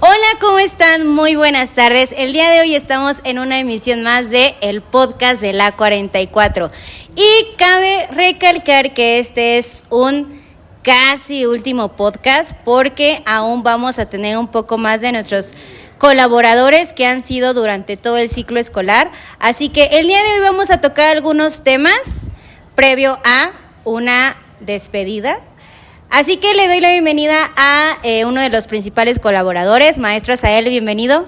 Hola, ¿cómo están? Muy buenas tardes. El día de hoy estamos en una emisión más de el podcast de la 44. Y cabe recalcar que este es un casi último podcast porque aún vamos a tener un poco más de nuestros colaboradores que han sido durante todo el ciclo escolar. Así que el día de hoy vamos a tocar algunos temas previo a una despedida. Así que le doy la bienvenida a uno de los principales colaboradores, maestro Asael, bienvenido.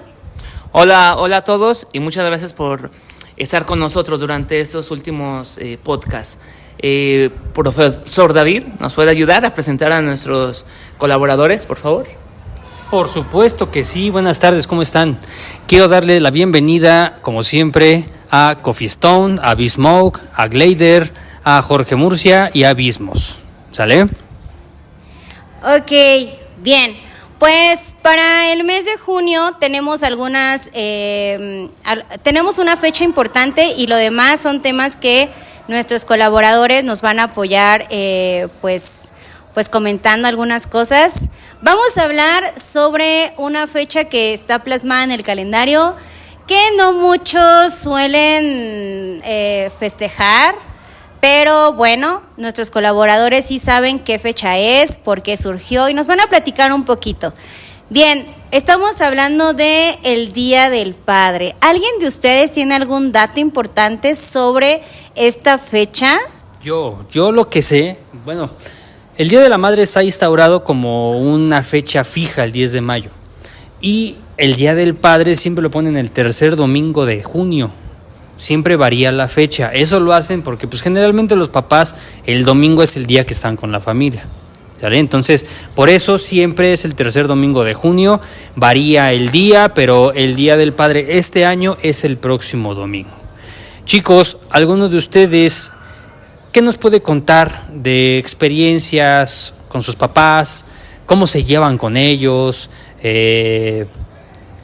Hola a todos y muchas gracias por estar con nosotros durante estos últimos podcasts. Profesor David, ¿nos puede ayudar a presentar a nuestros colaboradores, por favor? Por supuesto que sí, buenas tardes, ¿cómo están? Quiero darle la bienvenida, como siempre, a Coffee Stone, a B-Smoke, a Glader, a Jorge Murcia y a Abismos. ¿Sale? Ok, bien. Pues para el mes de junio tenemos tenemos una fecha importante y lo demás son temas que nuestros colaboradores nos van a apoyar, pues comentando algunas cosas. Vamos a hablar sobre una fecha que está plasmada en el calendario que no muchos suelen festejar. Pero bueno, nuestros colaboradores sí saben qué fecha es, por qué surgió y nos van a platicar un poquito. Bien, estamos hablando de el Día del Padre. ¿Alguien de ustedes tiene algún dato importante sobre esta fecha? Yo lo que sé, bueno, el Día de la Madre está instaurado como una fecha fija, el 10 de mayo. Y el Día del Padre siempre lo ponen el tercer domingo de junio. Siempre varía la fecha. Eso lo hacen porque pues generalmente los papás el domingo es el día que están con la familia, ¿sale? Entonces, por eso siempre es el tercer domingo de junio. Varía el día, pero el Día del Padre este año es el próximo domingo. Chicos, ¿alguno de ustedes qué nos puede contar de experiencias con sus papás? ¿Cómo se llevan con ellos?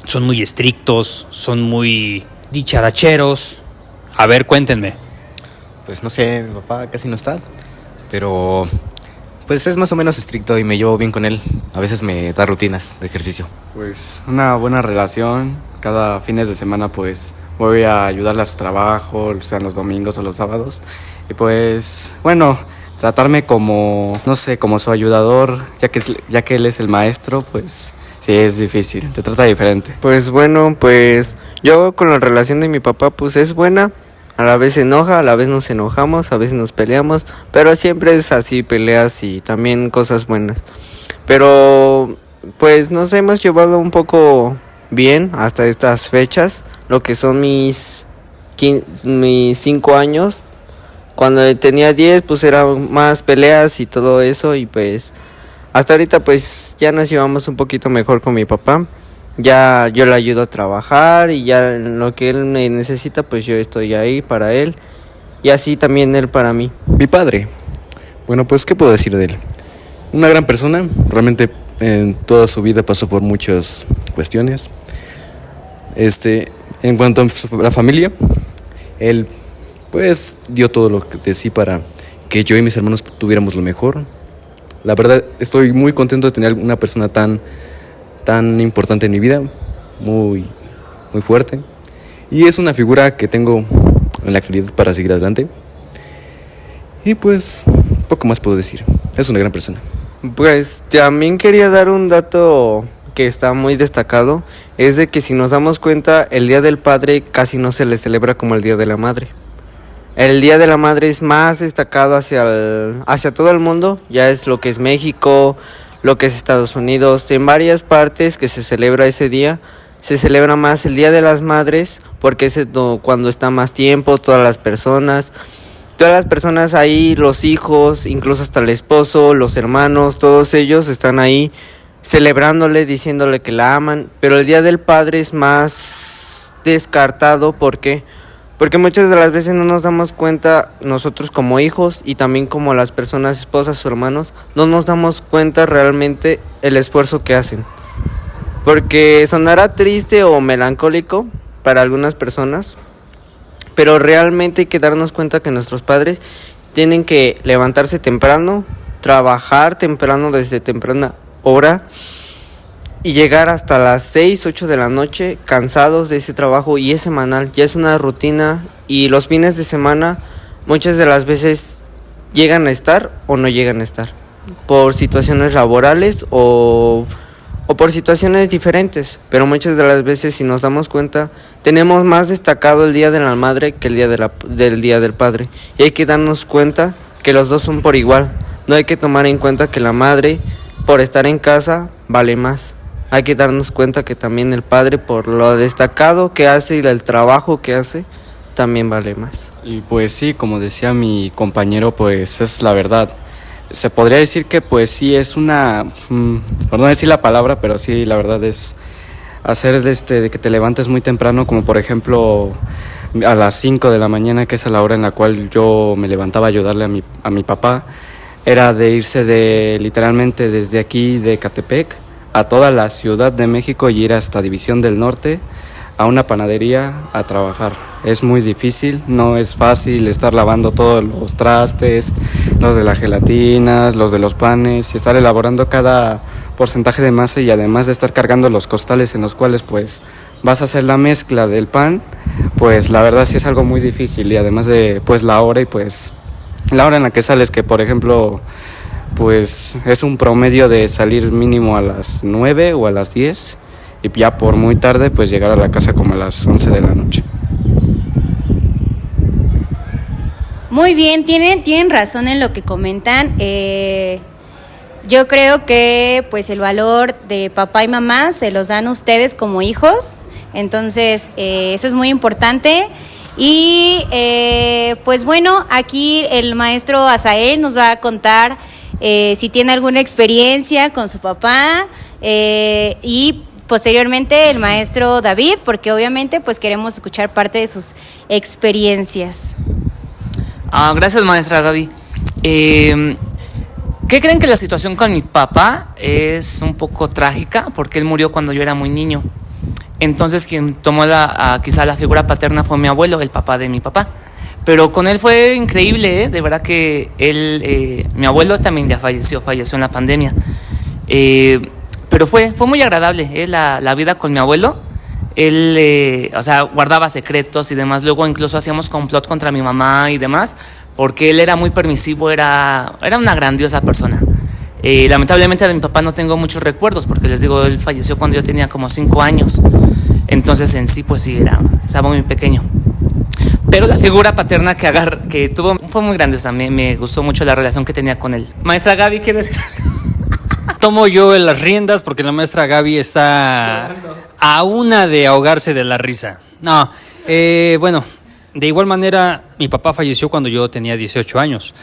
¿Son muy estrictos? ¿Son muy dicharacheros? A ver, cuéntenme. Pues no sé, mi papá casi no está, pero pues es más o menos estricto y me llevo bien con él. A veces me da rutinas de ejercicio. Pues una buena relación. Cada fines de semana pues voy a ayudarle a su trabajo, sean los domingos o los sábados. Y pues bueno, tratarme como, no sé, como su ayudador, ya que él es el maestro, pues sí es difícil, te trata diferente. Pues bueno, pues yo con la relación de mi papá pues es buena. A la vez se enoja, a la vez nos enojamos, a veces nos peleamos, pero siempre es así, peleas y también cosas buenas. Pero pues nos hemos llevado un poco bien hasta estas fechas, lo que son mis 5 años. Cuando tenía 10 pues eran más peleas y todo eso y pues hasta ahorita pues ya nos llevamos un poquito mejor con mi papá. Ya yo le ayudo a trabajar y ya en lo que él me necesita pues yo estoy ahí para él y así también él para mí. Mi padre, bueno pues ¿qué puedo decir de él? Una gran persona, realmente en toda su vida pasó por muchas cuestiones. En cuanto a la familia, él pues dio todo lo de sí para que yo y mis hermanos tuviéramos lo mejor. La verdad estoy muy contento de tener una persona tan importante en mi vida, muy fuerte, y es una figura que tengo en la actualidad para seguir adelante. Y pues poco más puedo decir, es una gran persona. Pues también quería dar un dato que está muy destacado, es de que si nos damos cuenta el Día del Padre casi no se le celebra como el Día de la Madre. El Día de la Madre es más destacado hacia todo el mundo, ya es lo que es México, lo que es Estados Unidos, en varias partes que se celebra ese día, se celebra más el Día de las Madres, porque es cuando está más tiempo, todas las personas ahí, los hijos, incluso hasta el esposo, los hermanos, todos ellos están ahí celebrándole, diciéndole que la aman, pero el Día del Padre es más descartado, ¿por qué? Porque muchas de las veces no nos damos cuenta nosotros como hijos y también como las personas, esposas o hermanos, no nos damos cuenta realmente el esfuerzo que hacen. Porque sonará triste o melancólico para algunas personas, pero realmente hay que darnos cuenta que nuestros padres tienen que levantarse temprano, trabajar temprano desde temprana hora y llegar hasta las 6, 8 de la noche cansados de ese trabajo, y es semanal, ya es una rutina, y los fines de semana muchas de las veces llegan a estar o no llegan a estar por situaciones laborales o por situaciones diferentes, pero muchas de las veces, si nos damos cuenta, tenemos más destacado el Día de la Madre que el del Día del Padre, y hay que darnos cuenta que los dos son por igual. No hay que tomar en cuenta que la madre, por estar en casa, vale más. Hay que darnos cuenta que también el padre, por lo destacado que hace y el trabajo que hace, también vale más. Y pues sí, como decía mi compañero, pues es la verdad. Se podría decir que pues sí es una, por no decir la palabra, pero sí la verdad es hacer de que te levantes muy temprano, como por ejemplo a las 5 de la mañana, que es a la hora en la cual yo me levantaba a ayudarle a mi papá. Era de irse literalmente desde aquí de Catepec a toda la Ciudad de México y ir hasta División del Norte a una panadería a trabajar. Es muy difícil, no es fácil estar lavando todos los trastes, los de las gelatinas, los de los panes, y estar elaborando cada porcentaje de masa, y además de estar cargando los costales en los cuales pues vas a hacer la mezcla del pan, pues la verdad sí es algo muy difícil, y además de pues la hora y pues la hora en la que sales, que por ejemplo pues es un promedio de salir mínimo a las 9 o a las 10, y ya por muy tarde pues llegar a la casa como a las 11 de la noche. Muy bien, tienen razón en lo que comentan. Yo creo que pues el valor de papá y mamá se los dan ustedes como hijos, entonces eso es muy importante. Y pues bueno, aquí el maestro Asael nos va a contar si tiene alguna experiencia con su papá, y posteriormente el maestro David, porque obviamente pues queremos escuchar parte de sus experiencias. Gracias, maestra Gaby. ¿Qué creen? Que la situación con mi papá es un poco trágica, porque él murió cuando yo era muy niño. Entonces quien tomó quizá la figura paterna fue mi abuelo, el papá de mi papá. Pero con él fue increíble, de verdad que él, mi abuelo también ya falleció en la pandemia. Pero fue muy agradable la vida con mi abuelo. Él, guardaba secretos y demás. Luego incluso hacíamos complot contra mi mamá y demás, porque él era muy permisivo, era una grandiosa persona. Lamentablemente de mi papá no tengo muchos recuerdos, porque les digo, él falleció cuando yo tenía como 5 años. Entonces en sí pues sí, estaba muy pequeño. Pero la figura paterna que tuvo fue muy grandiosa. Me gustó mucho la relación que tenía con él. Maestra Gaby, ¿quiere decir? Tomo yo las riendas porque la maestra Gaby está a una de ahogarse de la risa. No, bueno, de igual manera mi papá falleció cuando yo tenía 18 años.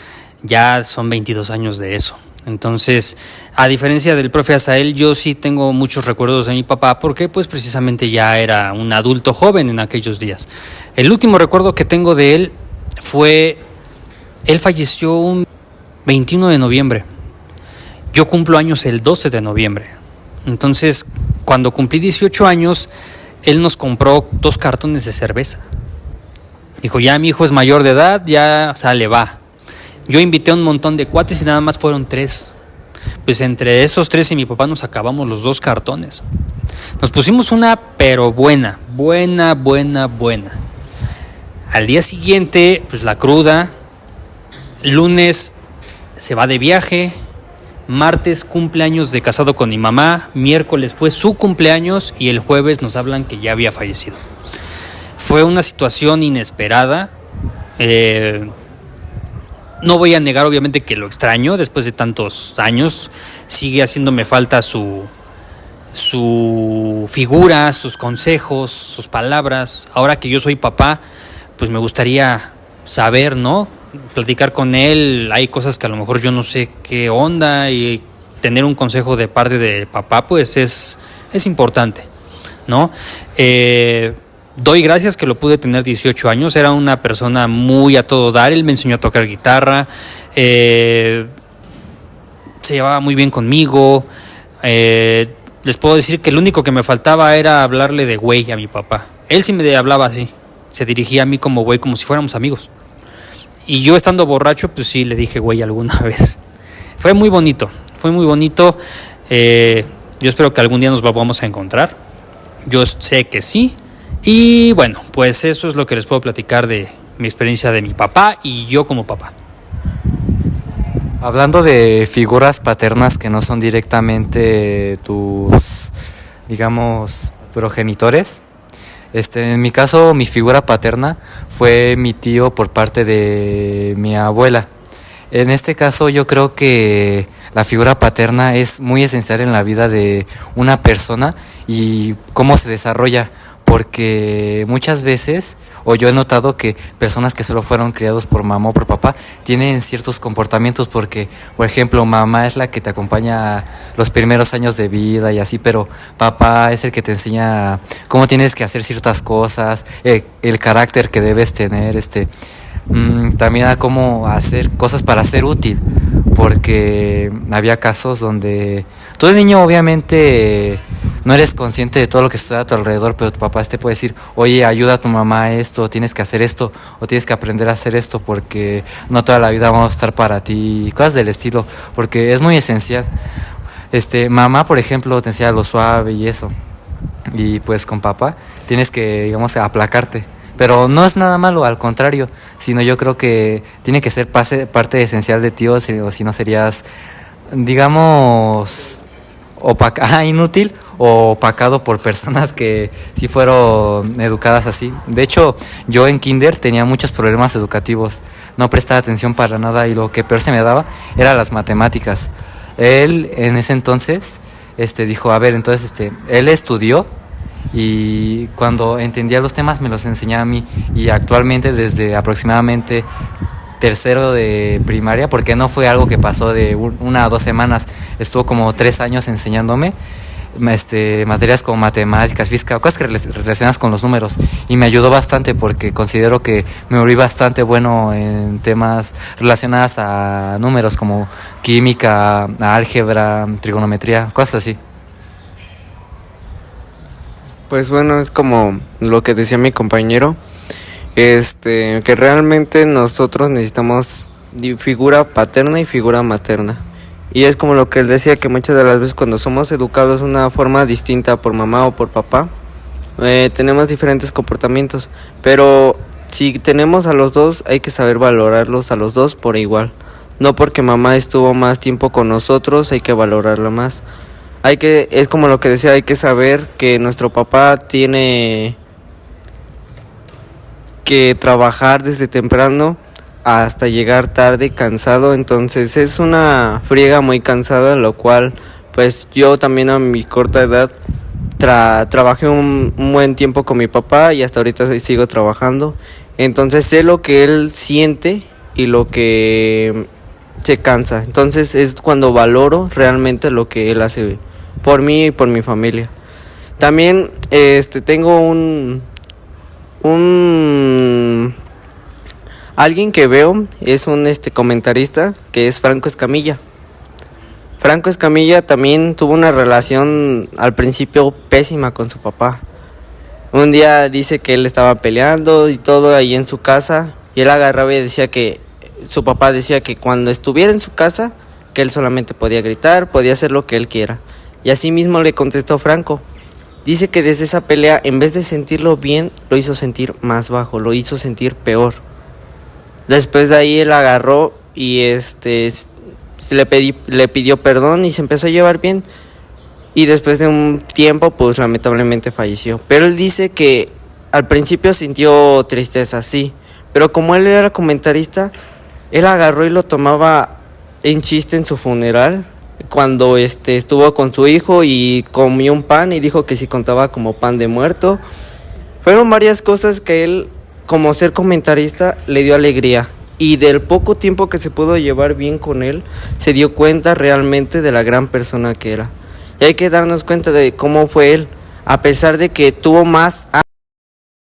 Ya son 22 años de eso. Entonces, a diferencia del profe Asael, yo sí tengo muchos recuerdos de mi papá, porque pues precisamente ya era un adulto joven en aquellos días. El último recuerdo que tengo de él él falleció un 21 de noviembre. Yo cumplo años el 12 de noviembre. Entonces, cuando cumplí 18 años, él nos compró 2 cartones de cerveza. Dijo, ya mi hijo es mayor de edad, ya le va. Yo invité a un montón de cuates y nada más fueron 3. Pues entre esos 3 y mi papá nos acabamos los 2 cartones. Nos pusimos una, pero buena. Al día siguiente, pues la cruda. Lunes se va de viaje. Martes cumpleaños de casado con mi mamá. Miércoles fue su cumpleaños y el jueves nos hablan que ya había fallecido. Fue una situación inesperada. No voy a negar obviamente que lo extraño después de tantos años. Sigue haciéndome falta su figura, sus consejos, sus palabras. Ahora que yo soy papá, pues me gustaría saber, ¿no? Platicar con él. Hay cosas que a lo mejor yo no sé qué onda, y tener un consejo de parte de papá pues es importante, ¿no? Doy gracias que lo pude tener 18 años. Era una persona muy a todo dar. Él me enseñó a tocar guitarra. Se llevaba muy bien conmigo. Les puedo decir que lo único que me faltaba era hablarle de güey a mi papá. Él sí me hablaba así. Se dirigía a mí como güey, como si fuéramos amigos. Y yo estando borracho, pues sí le dije güey alguna vez. Fue muy bonito. Yo espero que algún día nos volvamos a encontrar. Yo sé que sí. Y bueno, pues eso es lo que les puedo platicar de mi experiencia de mi papá y yo como papá. Hablando de figuras paternas que no son directamente tus, digamos, progenitores, en mi caso, mi figura paterna fue mi tío por parte de mi abuela. En este caso, yo creo que la figura paterna es muy esencial en la vida de una persona y cómo se desarrolla, porque muchas veces, o yo he notado que personas que solo fueron criados por mamá o por papá tienen ciertos comportamientos, porque, por ejemplo, mamá es la que te acompaña los primeros años de vida y así, pero papá es el que te enseña cómo tienes que hacer ciertas cosas, el carácter que debes tener, también a cómo hacer cosas para ser útil, porque había casos donde tú de niño obviamente no eres consciente de todo lo que sucede a tu alrededor, pero tu papá te puede decir, oye, ayuda a tu mamá a esto, tienes que hacer esto, o tienes que aprender a hacer esto, porque no toda la vida vamos a estar para ti, cosas del estilo, porque es muy esencial. Mamá, por ejemplo, te enseña lo suave y eso, y pues con papá tienes que, digamos, aplacarte. Pero no es nada malo, al contrario, sino yo creo que tiene que ser parte esencial de ti, o si no serías, digamos, inútil o opacado por personas que sí fueron educadas así. De hecho, yo en kinder tenía muchos problemas educativos, no prestaba atención para nada y lo que peor se me daba era las matemáticas. Él en ese entonces dijo, a ver, entonces él estudió y cuando entendía los temas me los enseñaba a mí, y actualmente desde aproximadamente tercero de primaria, porque no fue algo que pasó de 1 a 2 semanas, estuvo como 3 años enseñándome materias como matemáticas, física, cosas que relacionadas con los números, y me ayudó bastante porque considero que me volví bastante bueno en temas relacionados a números como química, álgebra, trigonometría, cosas así. Pues bueno, es como lo que decía mi compañero, que realmente nosotros necesitamos figura paterna y figura materna. Y es como lo que él decía, que muchas de las veces cuando somos educados de una forma distinta por mamá o por papá, tenemos diferentes comportamientos. Pero si tenemos a los dos, hay que saber valorarlos a los dos por igual. No porque mamá estuvo más tiempo con nosotros, hay que valorarla más. Es como lo que decía, hay que saber que nuestro papá tiene que trabajar desde temprano hasta llegar tarde cansado, entonces es una friega muy cansada, lo cual pues yo también a mi corta edad trabajé un buen tiempo con mi papá y hasta ahorita sigo trabajando, entonces sé lo que él siente y lo que se cansa, entonces es cuando valoro realmente lo que él hace por mí y por mi familia. También tengo alguien que veo, es un comentarista, que es Franco Escamilla. Franco Escamilla también tuvo una relación al principio pésima con su papá. Un día dice que él estaba peleando y todo ahí en su casa, y él agarraba y decía que su papá decía que cuando estuviera en su casa, que él solamente podía gritar, podía hacer lo que él quiera. Y así mismo le contestó Franco. Dice que desde esa pelea, en vez de sentirlo bien, lo hizo sentir más bajo, lo hizo sentir peor. Después de ahí él agarró y le pidió perdón y se empezó a llevar bien. Y después de un tiempo, pues lamentablemente falleció. Pero él dice que al principio sintió tristeza, sí. Pero como él era comentarista, él agarró y lo tomaba en chiste en su funeral. Cuando estuvo con su hijo y comió un pan y dijo que si contaba como pan de muerto. Fueron varias cosas que él, como ser comentarista, le dio alegría. Y del poco tiempo que se pudo llevar bien con él, se dio cuenta realmente de la gran persona que era. Y hay que darnos cuenta de cómo fue él. A pesar de que tuvo más